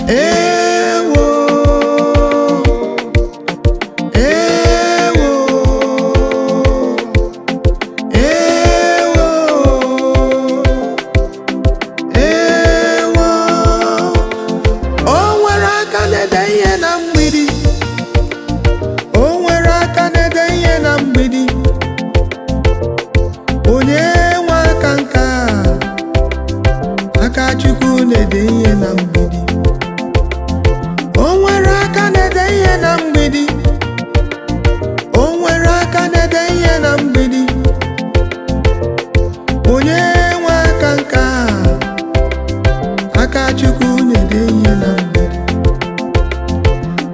Ewo, ewo, ewo, ewo. O nwere aka na-ede ihe na mgbidi. O nwere aka na-ede ihe na mgbidi. Onye nwe aka nke a, aka Chukwu na-ede ihe na mgbidi. O nwere aka na-ede ihe na mgbidi. O nwere aka na-ede ihe na mgbidi. Onye nwe aka nke a, aka Chukwu na-ede ihe na mgbidi.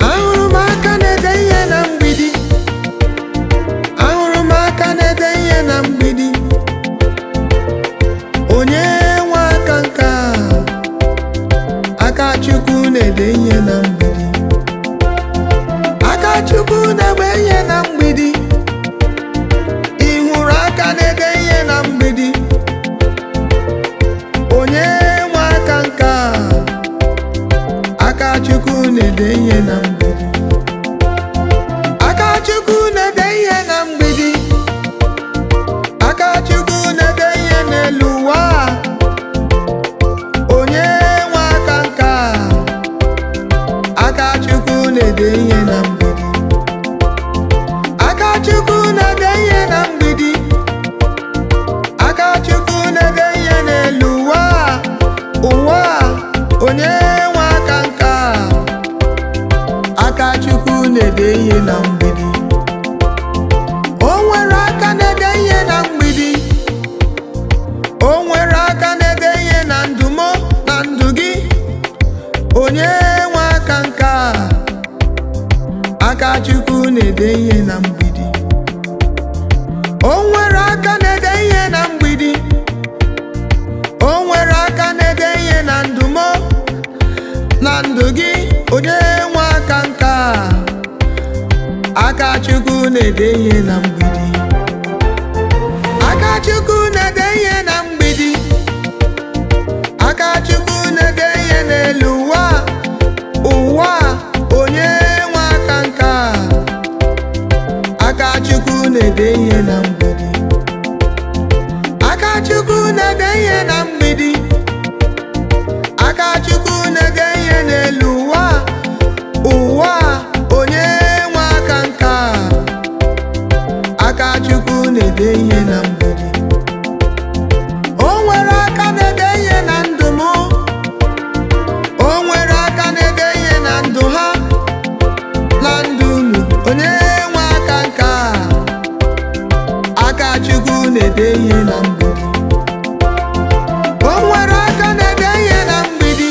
Ahụrụ m aka na-ede ihe na mgbidi. Ahụrụ m aka na-ede ihe na mgbidi. Onye nwe aka nke a, aka Chukwu na-ede ihe na mgbidi. Aka Chukwu na-ede ihe na mgbidi. Ị hụrụ aka na-ede ihe na mgbidi. Onye nwe aka nke a, aka Chukwu na-ede ihe na mgbidi. Aka Chukwu na-ede ihe na mgbidi. Aka Chukwu na-ede ihe n'elu ụwa. Onye nwe aka nke a, aka Chukwu na-ede ihe na mgbidi. Aka Chukwu na-ede ihe na mgbidi. Aka Chukwu na-ede ihe n'elu ụwa. Ụwa, onye nwe aka nke a, aka Chukwu na-ede ihe na mgbidi. O nwere aka na-ede ihe na mgbidi. O nwere aka na-ede ihe na ndụ m na ndụ gị. Onye nwe aka nke a, aka Chukwu na-ede ihe na mgbidi. O nwere aka na-ede ihe na mgbidi. O nwere aka na-ede ihe na ndụ m na ndụ gị. Onye nwe aka nke a, aka Chukwu na-ede ihe na mgbidi. Aka Chukwu na-ede ihe na mgbidi. Aka Chukwu na-ede ihe n'elu ụwa. Ụwa, onye nwe aka nke a, aka Chukwu na-ede ihe na mgbidi. Aka Chukwu na-ede ihe na mgbidi. Aka Chukwu na-ede ihe n'elu ụwa. Ụwa, onye nwe aka nke a, aka Chukwu na-ede ihe na mgbidi. O nwere aka na-ede ihe na ndụ m. O nwere aka na-ede ihe na ndụ ha, na ndụ unu. Onye nwe aka nke a, aka Chukwu na-ede ihe na mgbidi. O nwere aka na-ede ihe na mgbidi.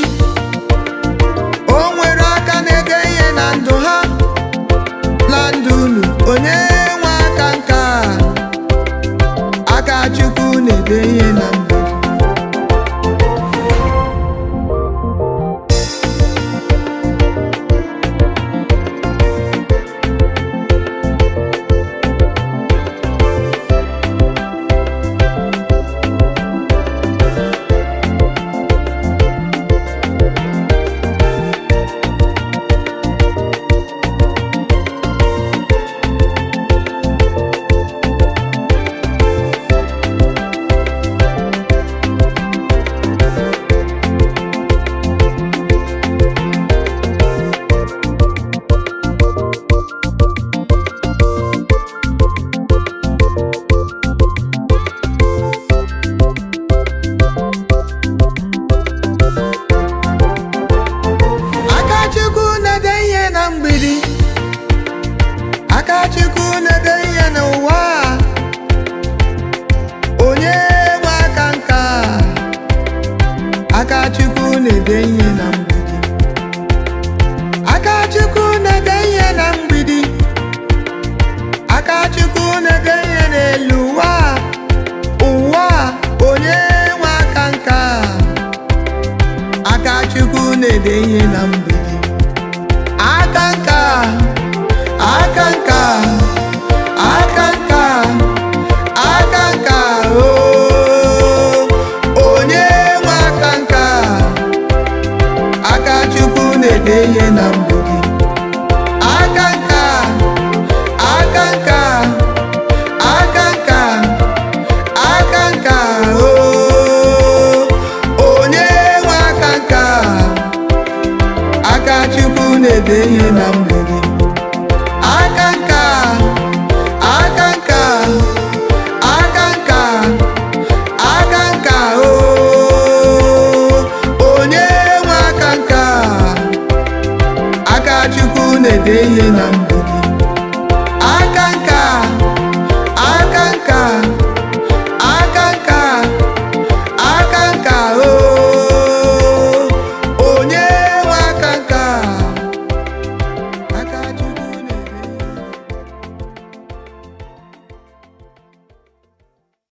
O nwere aka na-ede ihe na ndụ ha, na ndụ unu. Onye nwe aka nke a, aka Chukwu na-ede ihe na mgbidi. Aka Chukwu na-ede ihe n'ụwa. Onye nwe aka nke a, aka Chukwu na-ede ihe na mgbidi. Aka Chukwu na-ede ihe na mgbidi. Aka Chukwu na-ede ihe n'elu ụwa. Ụwa, onye nwe aka nke a, aka Chukwu na-ede ihe na mgbidi. Aka nke a, aka nke a, aka nke a, aka nke a, onye nwe aka nke a, aka Chukwu na-ede ihe na mgbidi. Aka nka, aka nka, aka nka, aka nka, onye nwe aka nka. Aka Chukwu na-ede ihe na mgbidi. Aka nka, aka nka, aka nka, aka nka, onye nwe aka nka. Aka Chukwu na-ede ihe na mgbidi.